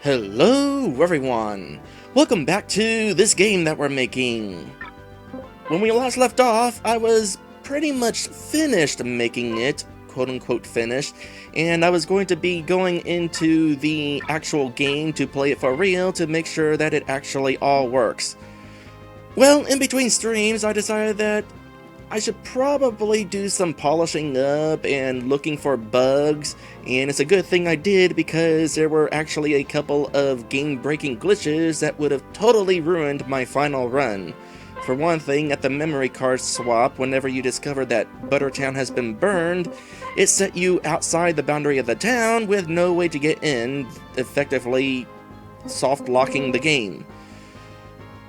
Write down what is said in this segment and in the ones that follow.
Hello everyone! Welcome back to this game that we're making. When we last left off, I was pretty much finished making it, quote-unquote finished, and I was going to be going into the actual game to play it for real to make sure that it actually all works. Well, in between streams, I decided that I should probably do some polishing up and looking for bugs, and it's a good thing I did because there were actually a couple of game-breaking glitches that would have totally ruined my final run. For one thing, at the memory card swap, whenever you discover that Buttertown has been burned, it set you outside the boundary of the town with no way to get in, effectively soft-locking the game.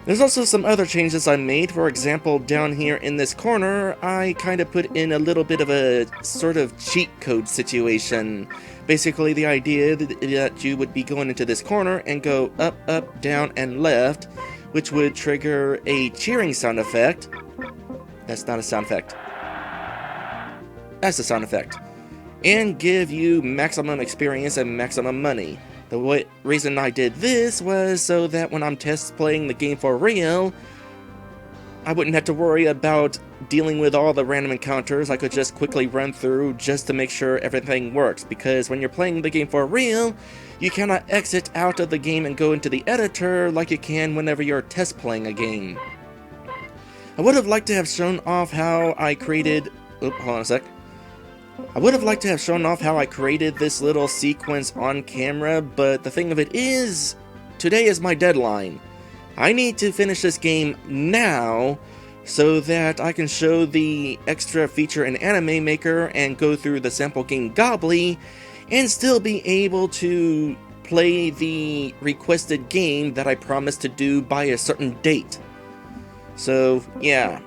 There's also some other changes I made. For example, down here in this corner, I kind of put in a little bit of a sort of cheat code situation. Basically, the idea that you would be going into this corner and go up, up, down, and left, which would trigger a cheering sound effect. That's not a sound effect. That's a sound effect. And give you maximum experience and maximum money. The reason I did this was so that when I'm test playing the game for real, I wouldn't have to worry about dealing with all the random encounters. I could just quickly run through just to make sure everything works, because when you're playing the game for real, you cannot exit out of the game and go into the editor like you can whenever you're test playing a game. I would have liked to have shown off how I created... Hold on a sec. I would have liked to have shown off how I created this little sequence on camera, but the thing of it is, today is my deadline. I need to finish this game now so that I can show the extra feature in Anime Maker and go through the sample game Gobbly and still be able to play the requested game that I promised to do by a certain date. So, yeah.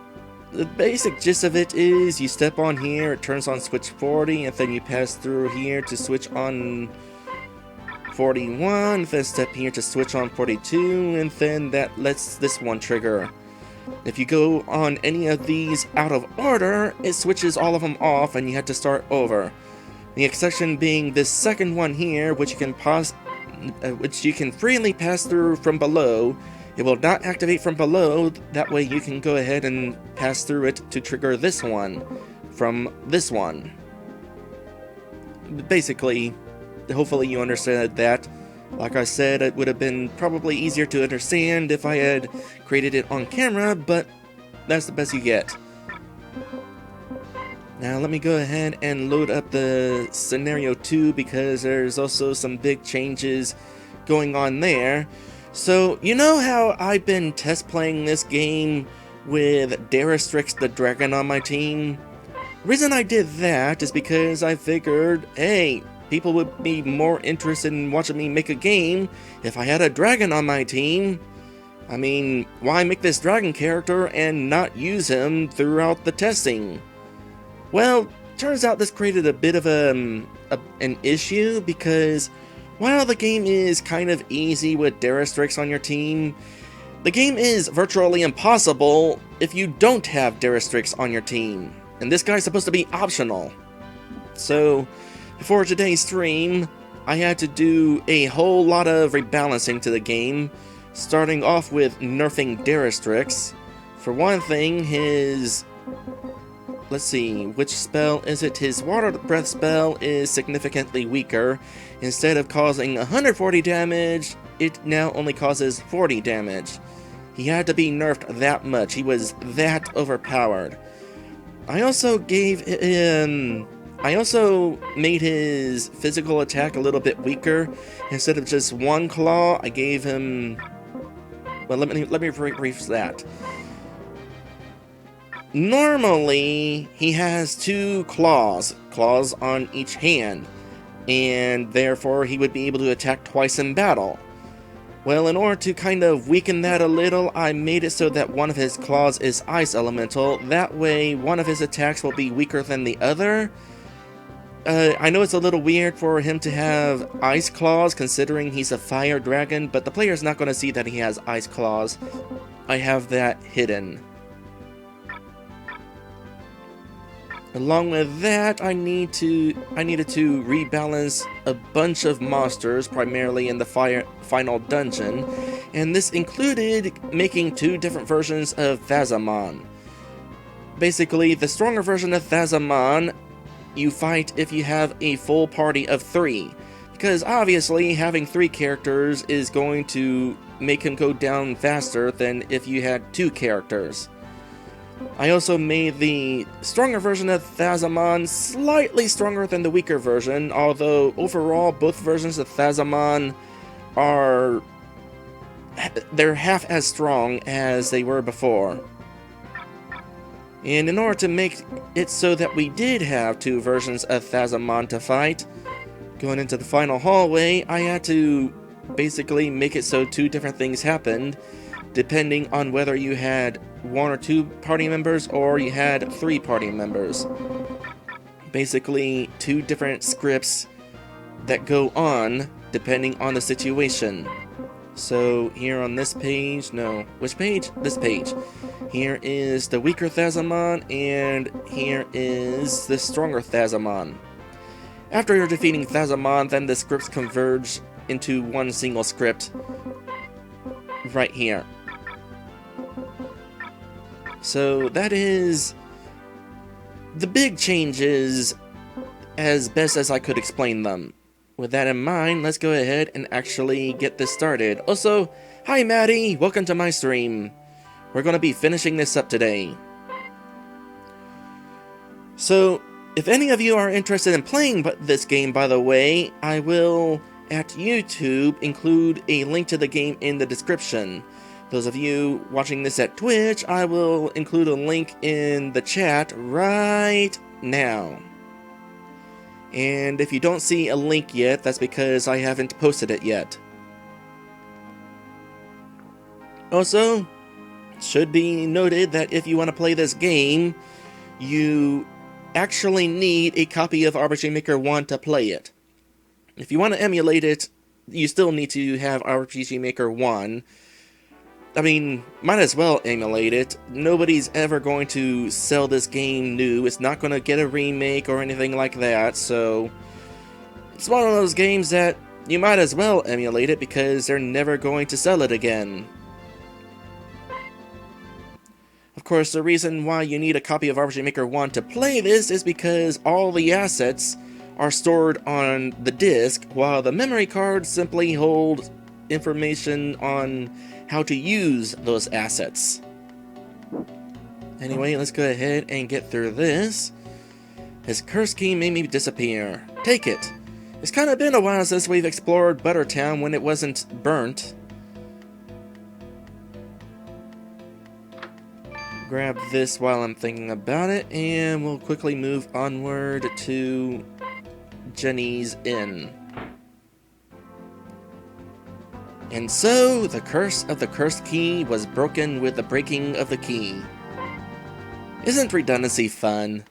The basic gist of it is you step on here, it turns on switch 40, and then you pass through here to switch on 41, then step here to switch on 42, and then that lets this one trigger. If you go on any of these out of order, it switches all of them off and you have to start over. The exception being this second one here, which you can freely pass through from below. It will not activate from below, that way you can go ahead and pass through it to trigger this one from this one. Basically, hopefully you understand that. Like I said, it would have been probably easier to understand if I had created it on camera, but that's the best you get. Now let me go ahead and load up the scenario 2 because there's also some big changes going on there. So, you know how I've been test playing this game with Darastrix the Dragon on my team? The reason I did that is because I figured, hey, people would be more interested in watching me make a game if I had a dragon on my team. I mean, why make this dragon character and not use him throughout the testing? Well, turns out this created a bit of an issue because while the game is kind of easy with Darastrix on your team, the game is virtually impossible if you don't have Darastrix on your team, and this guy's supposed to be optional. So, before today's stream, I had to do a whole lot of rebalancing to the game, starting off with nerfing Darastrix. For one thing, his... let's see, which spell is it? His Water Breath spell is significantly weaker. Instead of causing 140 damage, it now only causes 40 damage. He had to be nerfed that much. He was that overpowered. I also made his physical attack a little bit weaker. Instead of just one claw, I gave him... well, let me rephrase that. Normally, he has 2 claws on each hand, and therefore he would be able to attack twice in battle. Well, in order to kind of weaken that a little, I made it so that one of his claws is ice elemental. That way, one of his attacks will be weaker than the other. I know it's a little weird for him to have ice claws, considering he's a fire dragon, but the player's not going to see that he has ice claws. I have that hidden. Along with that, I needed to rebalance a bunch of monsters, primarily in the final dungeon, and this included making 2 different versions of Thazamon. Basically, the stronger version of Thazamon you fight if you have a full party of 3, because obviously having 3 characters is going to make him go down faster than if you had 2 characters. I also made the stronger version of Thazamon slightly stronger than the weaker version, although overall both versions of Thazamon they're half as strong as they were before. And in order to make it so that we did have 2 versions of Thazamon to fight, going into the final hallway, I had to basically make it so 2 different things happened, depending on whether you had 1 or 2 party members or you had 3 party members. Basically, 2 different scripts that go on depending on the situation. So here on this page, no, which page? This page. Here is the weaker Thazamon, and here is the stronger Thazamon. After you're defeating Thazamon, then the scripts converge into one single script right here. So that is the big changes as best as I could explain them. With that in mind, let's go ahead and actually get this started. Also, hi Maddie, welcome to my stream. We're going to be finishing this up today. So, if any of you are interested in playing this game, by the way, I will, at YouTube, include a link to the game in the description. Those of you watching this at Twitch, I will include a link in the chat right now. And if you don't see a link yet, that's because I haven't posted it yet. Also, it should be noted that if you want to play this game, you actually need a copy of RPG Maker 1 to play it. If you want to emulate it, you still need to have RPG Maker 1. I mean, might as well emulate it. Nobody's ever going to sell this game new. It's not going to get a remake or anything like that, so it's one of those games that you might as well emulate it because they're never going to sell it again. Of course, the reason why you need a copy of RPG Maker 1 to play this is because all the assets are stored on the disk, while the memory cards simply hold information on how to use those assets. Anyway, let's go ahead and get through this. His curse key made me disappear. Take it. It's kind of been a while since we've explored Buttertown when it wasn't burnt. Grab this while I'm thinking about it, and we'll quickly move onward to Jenny's Inn. And so, the curse of the cursed key was broken with the breaking of the key. Isn't redundancy fun?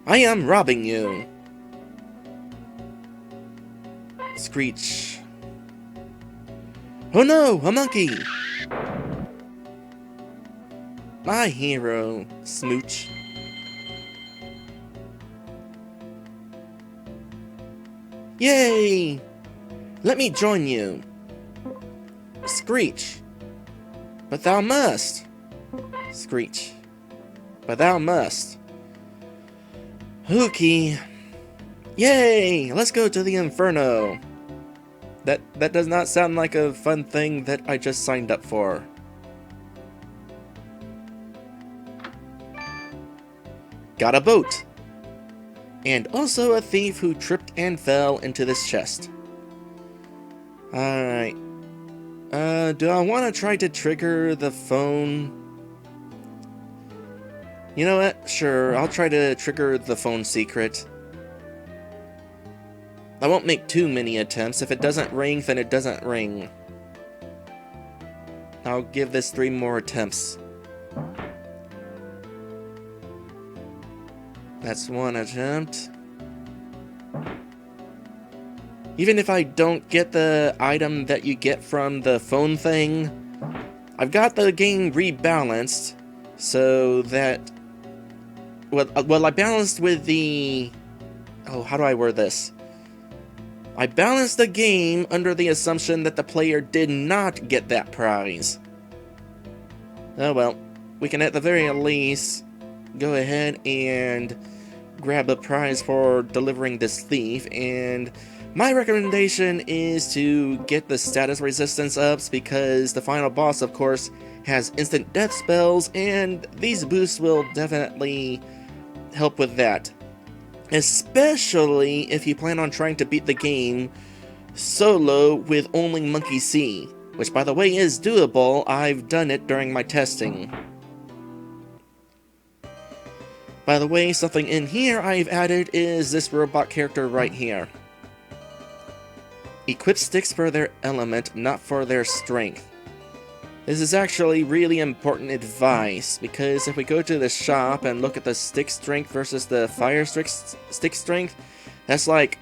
I am robbing you. Screech. Oh no, a monkey! My hero, Smooch. Yay! Let me join you. Screech. But thou must. Screech. But thou must. Hookie. Yay! Let's go to the Inferno. That does not sound like a fun thing that I just signed up for. Got a boat. And also a thief who tripped and fell into this chest. Alright. Do I want to try to trigger the phone? You know what? Sure, I'll try to trigger the phone secret. I won't make too many attempts. If it doesn't ring, then it doesn't ring. I'll give this 3 more attempts. That's 1 attempt. Even if I don't get the item that you get from the phone thing, I've got the game rebalanced. so that... Well, I balanced with the... Oh, how do I word this? I balanced the game under the assumption that the player did not get that prize. Oh well, we can at the very least go ahead and grab a prize for delivering this thief, and my recommendation is to get the status resistance ups, because the final boss, of course, has instant death spells, and these boosts will definitely help with that. Especially if you plan on trying to beat the game solo with only Monkey C, which by the way is doable. I've done it during my testing. By the way, something in here I've added is this robot character right here. Equip sticks for their element, not for their strength. This is actually really important advice, because if we go to the shop and look at the stick strength versus the fire stick strength, that's like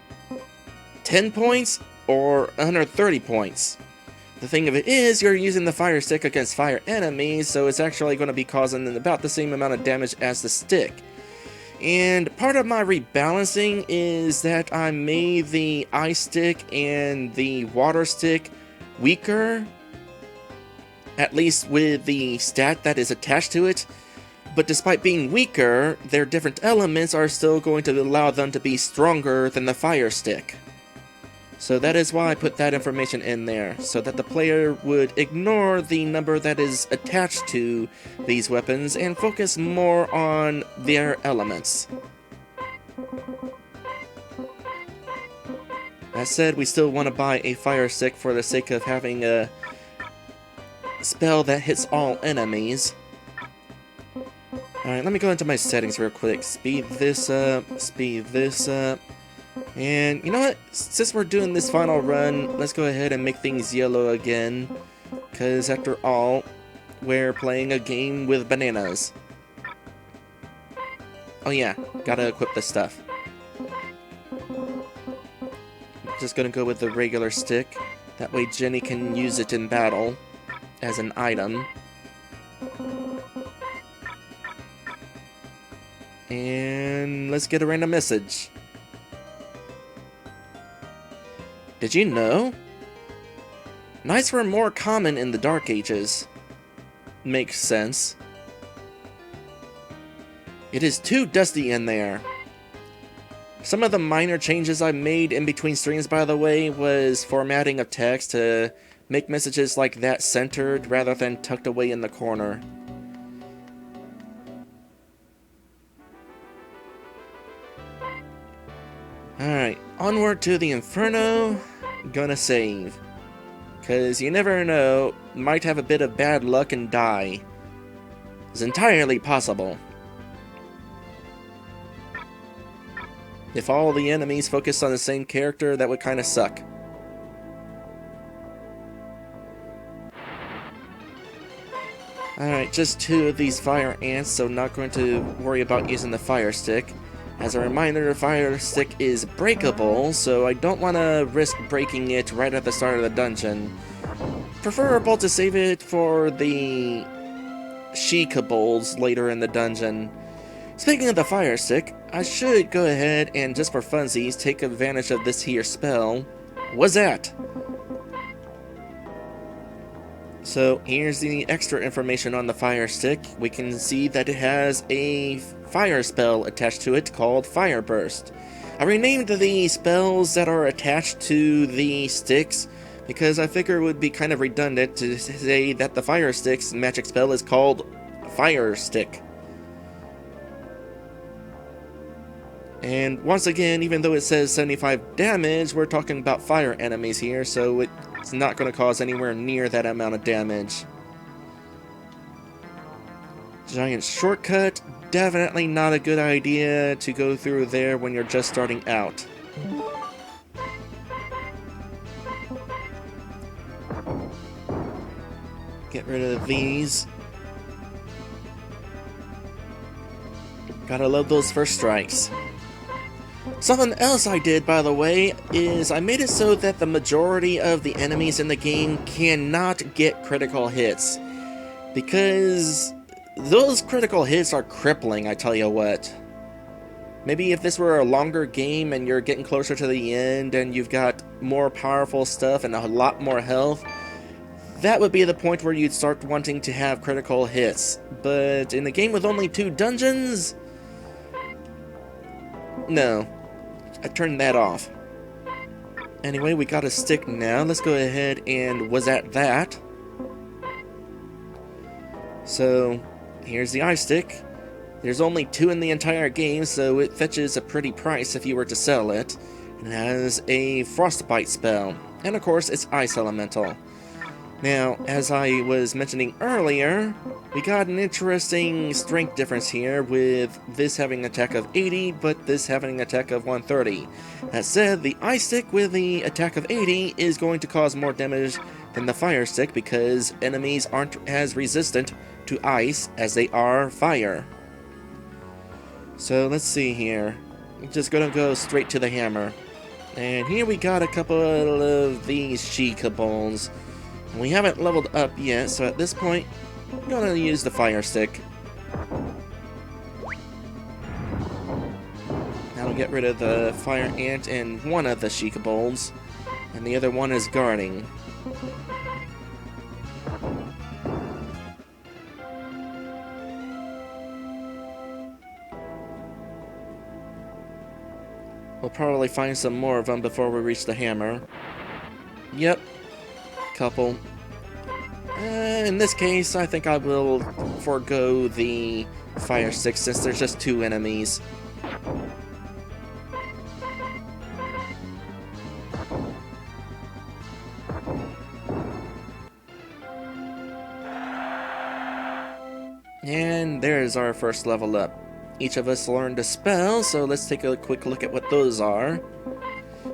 10 points or 130 points. The thing of it is, you're using the fire stick against fire enemies, so it's actually going to be causing about the same amount of damage as the stick. And part of my rebalancing is that I made the ice stick and the water stick weaker, at least with the stat that is attached to it. But despite being weaker, their different elements are still going to allow them to be stronger than the fire stick. So that is why I put that information in there, so that the player would ignore the number that is attached to these weapons and focus more on their elements. That said, we still want to buy a fire stick for the sake of having a spell that hits all enemies. Alright, let me go into my settings real quick. Speed this up, and you know what? Since we're doing this final run, let's go ahead and make things yellow again. Because after all, we're playing a game with bananas. Oh yeah, gotta equip this stuff. Just gonna go with the regular stick. That way Jenny can use it in battle as an item. And let's get a random message. Did you know? Nights were more common in the Dark Ages. Makes sense. It is too dusty in there. Some of the minor changes I made in between streams, by the way, was formatting of text to make messages like that centered rather than tucked away in the corner. Alright, onward to the Inferno. Gonna save. Cause you never know, might have a bit of bad luck and die. It's entirely possible. If all the enemies focused on the same character, that would kinda suck. Alright, just 2 of these fire ants, so not going to worry about using the fire stick. As a reminder, the fire stick is breakable, so I don't want to risk breaking it right at the start of the dungeon. Preferable to save it for the she-kobolds later in the dungeon. Speaking of the fire stick, I should go ahead and, just for funsies, take advantage of this here spell. What's that? So here's the extra information on the fire stick. We can see that it has a fire spell attached to it called Fire Burst. I renamed the spells that are attached to the sticks because I figure it would be kind of redundant to say that the fire stick's magic spell is called Fire Stick. And once again, even though it says 75 damage, we're talking about fire enemies here, so it's not going to cause anywhere near that amount of damage. Giant shortcut, definitely not a good idea to go through there when you're just starting out. Get rid of these. Gotta love those first strikes. Something else I did, by the way, is I made it so that the majority of the enemies in the game cannot get critical hits. Because those critical hits are crippling, I tell you what. Maybe if this were a longer game and you're getting closer to the end and you've got more powerful stuff and a lot more health, that would be the point where you'd start wanting to have critical hits. But in a game with only 2 dungeons? No. I turned that off. Anyway, we got a stick now. Let's go ahead and was at that. So, here's the eye stick. There's only 2 in the entire game, so it fetches a pretty price if you were to sell it. It has a frostbite spell, and of course it's ice elemental. Now, as I was mentioning earlier, we got an interesting strength difference here with this having an attack of 80, but this having an attack of 130. That said, the ice stick with the attack of 80 is going to cause more damage than the fire stick because enemies aren't as resistant to ice as they are fire. So let's see here. I'm just gonna go straight to the hammer. And here we got a couple of these she-kobolds. We haven't leveled up yet, so at this point, I'm gonna use the fire stick. That'll get rid of the fire ant and one of the she-kobolds, and the other one is guarding. We'll probably find some more of them before we reach the hammer. Yep. Couple. In this case, I think I will forego the fire stick since there's just 2 enemies. And there's our first level up. Each of us learned a spell, so let's take a quick look at what those are.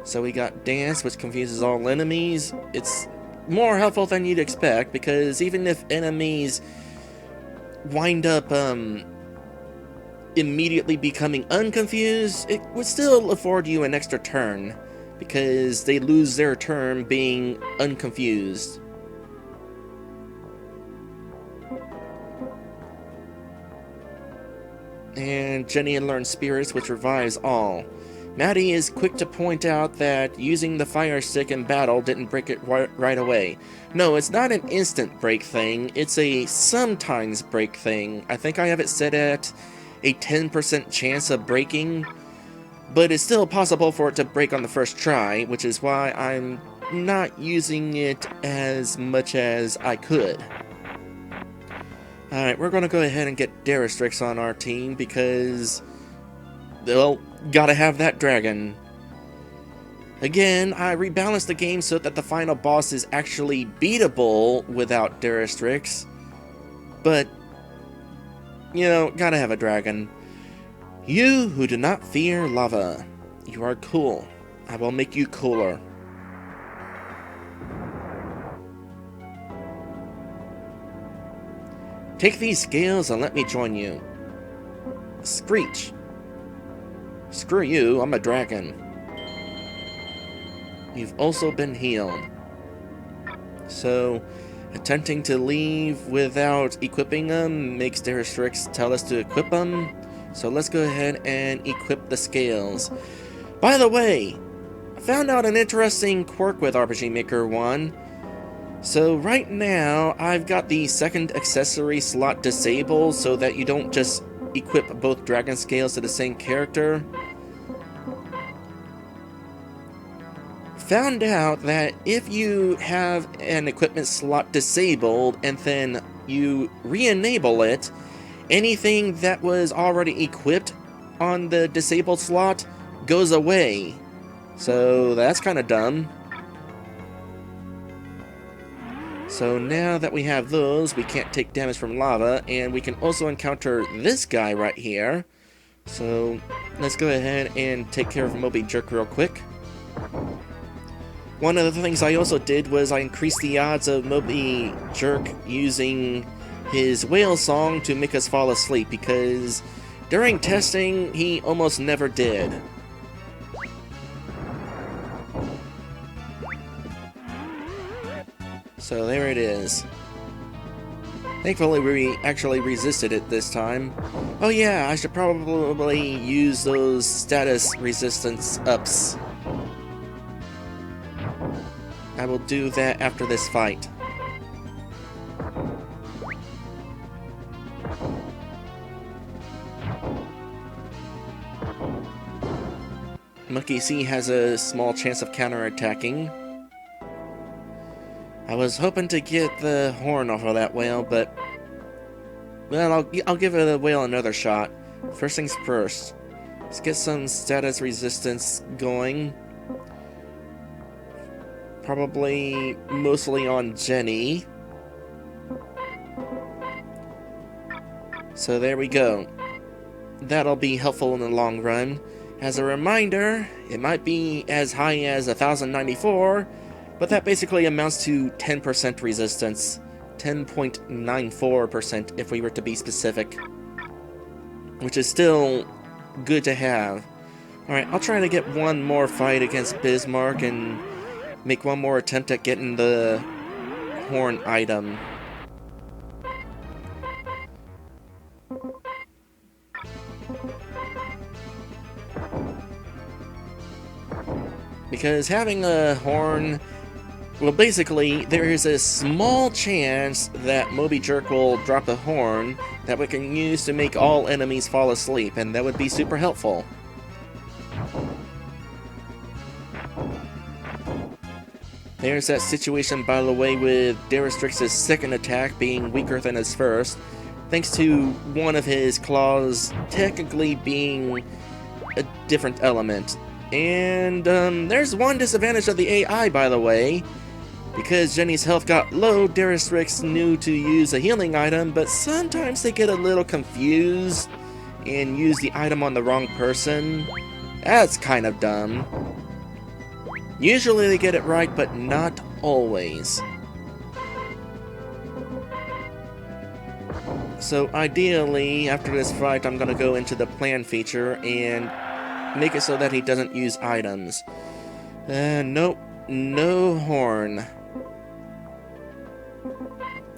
So we got Dance, which confuses all enemies. It's more helpful than you'd expect, because even if enemies wind up immediately becoming unconfused, it would still afford you an extra turn, because they lose their turn being unconfused. And Jenny learns Spirits, which revives all. Maddie is quick to point out that using the fire stick in battle didn't break it right away. No, it's not an instant break thing, it's a sometimes break thing. I think I have it set at a 10% chance of breaking, but it's still possible for it to break on the first try, which is why I'm not using it as much as I could. Alright, we're going to go ahead and get Daristrix on our team because, well, gotta have that dragon. Again, I rebalanced the game so that the final boss is actually beatable without Daristrix, but, you know, gotta have a dragon. You who do not fear lava, you are cool. I will make you cooler. Take these scales and let me join you. Screech. Screw you, I'm a dragon. You've also been healed. So, attempting to leave without equipping them makes Daristrix tell us to equip them. So let's go ahead and equip the scales. By the way, I found out an interesting quirk with RPG Maker 1. So right now, I've got the second accessory slot disabled so that you don't just equip both dragon scales to the same character. Found out that if you have an equipment slot disabled and then you re-enable it, anything that was already equipped on the disabled slot goes away. So that's kind of dumb. So now that we have those, we can't take damage from lava, and we can also encounter this guy right here. So let's go ahead and take care of Moby Jerk real quick. One of the things I also did was I increased the odds of Moby Jerk using his whale song to make us fall asleep, because during testing, he almost never did. So there it is. Thankfully, we actually resisted it this time. Oh yeah, I should probably use those status resistance ups. I will do that after this fight. Monkey C has a small chance of counterattacking. I was hoping to get the horn off of that whale, but... well, I'll give the whale another shot. First things first. Let's get some status resistance going. Probably mostly on Jenny. So there we go. That'll be helpful in the long run. As a reminder, it might be as high as 1094, but that basically amounts to 10% resistance. 10.94% if we were to be specific. Which is still good to have. Alright, I'll try to get one more fight against Bismarck and make one more attempt at getting the horn item. Because having a horn... well, basically, there is a small chance that Moby Jerk will drop a horn that we can use to make all enemies fall asleep, and that would be super helpful. There's that situation, by the way, with Daristrix's second attack being weaker than his first, thanks to one of his claws technically being a different element. And there's one disadvantage of the AI, by the way. Because Jenny's health got low, Daristrix knew to use a healing item, but sometimes they get a little confused and use the item on the wrong person. That's kind of dumb. Usually they get it right, but not always. So ideally, after this fight, I'm gonna go into the plan feature and make it so that he doesn't use items. Nope, no horn.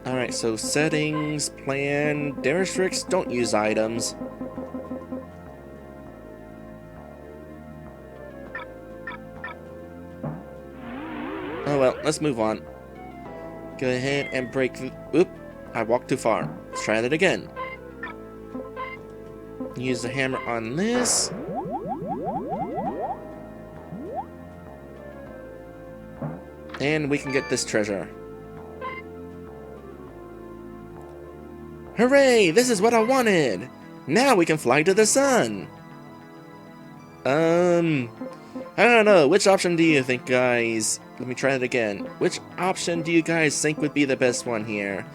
Alright, so settings, plan, Daristrix, don't use items. Oh well, let's move on. Go ahead and break the... oop, I walked too far. Let's try that again. Use the hammer on this. And we can get this treasure. Hooray! This is what I wanted! Now we can fly to the sun! I don't know. Which option do you think, guys? Let me try it again. Which option do you guys think would be the best one here?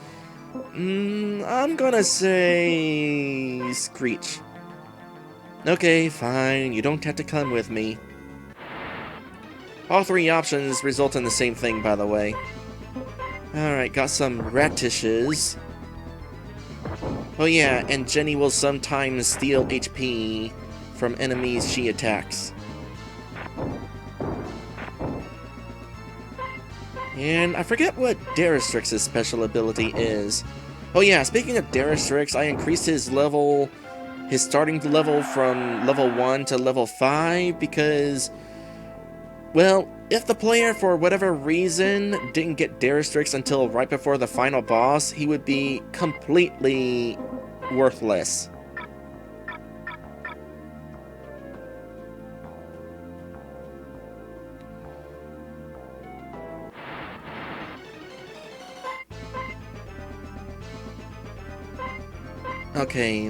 I'm gonna say... Screech. Okay, fine. You don't have to come with me. All three options result in the same thing, by the way. Alright, got some ratishes. Oh yeah, and Jenny will sometimes steal HP from enemies she attacks. And I forget what Daristrix's special ability is. Oh yeah, speaking of Daristrix, I increased his level, his starting level from level 1 to level 5 because, well, if the player for whatever reason didn't get Daristrix until right before the final boss, he would be completely worthless. Okay,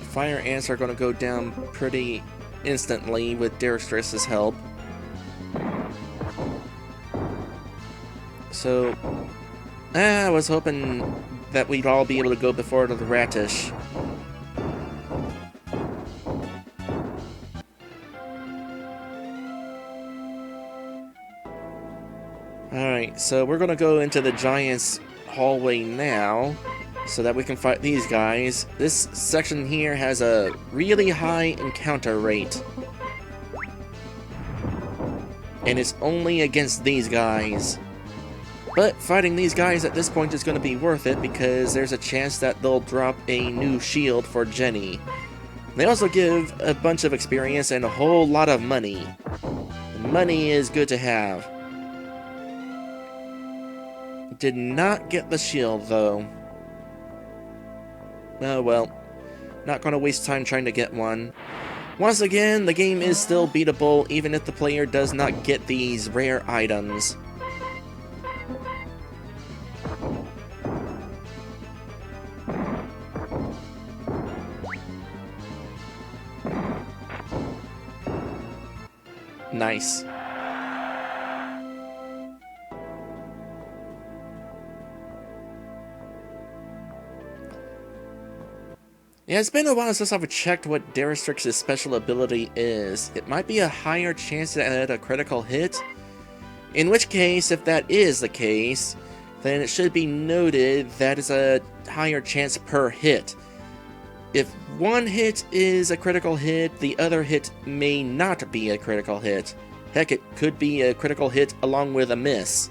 fire ants are going to go down pretty instantly with Daristrix's help. So, I was hoping that we'd all be able to go before the ratish. Alright, so we're going to go into the giant's hallway now, so that we can fight these guys. This section here has a really high encounter rate. And it's only against these guys. But fighting these guys at this point is going to be worth it because there's a chance that they'll drop a new shield for Jenny. They also give a bunch of experience and a whole lot of money. Money is good to have. Did not get the shield though. Oh well. Not going to waste time trying to get one. Once again, the game is still beatable even if the player does not get these rare items. Nice. Yeah, it's been a while since I've checked what Daristrix's special ability is. It might be a higher chance at a critical hit. In which case, if that is the case, then it should be noted that it's a higher chance per hit. If one hit is a critical hit, the other hit may not be a critical hit. Heck, it could be a critical hit along with a miss.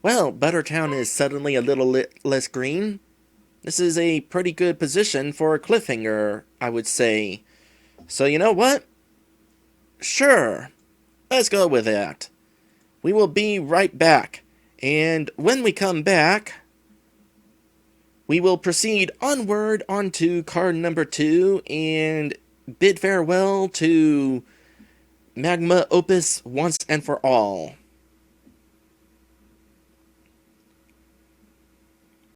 Well, Buttertown is suddenly a little less green. This is a pretty good position for a cliffhanger, I would say. So you know what? Sure, let's go with that. We will be right back, and when we come back, we will proceed onward onto card number 2 and bid farewell to Magma Opus once and for all.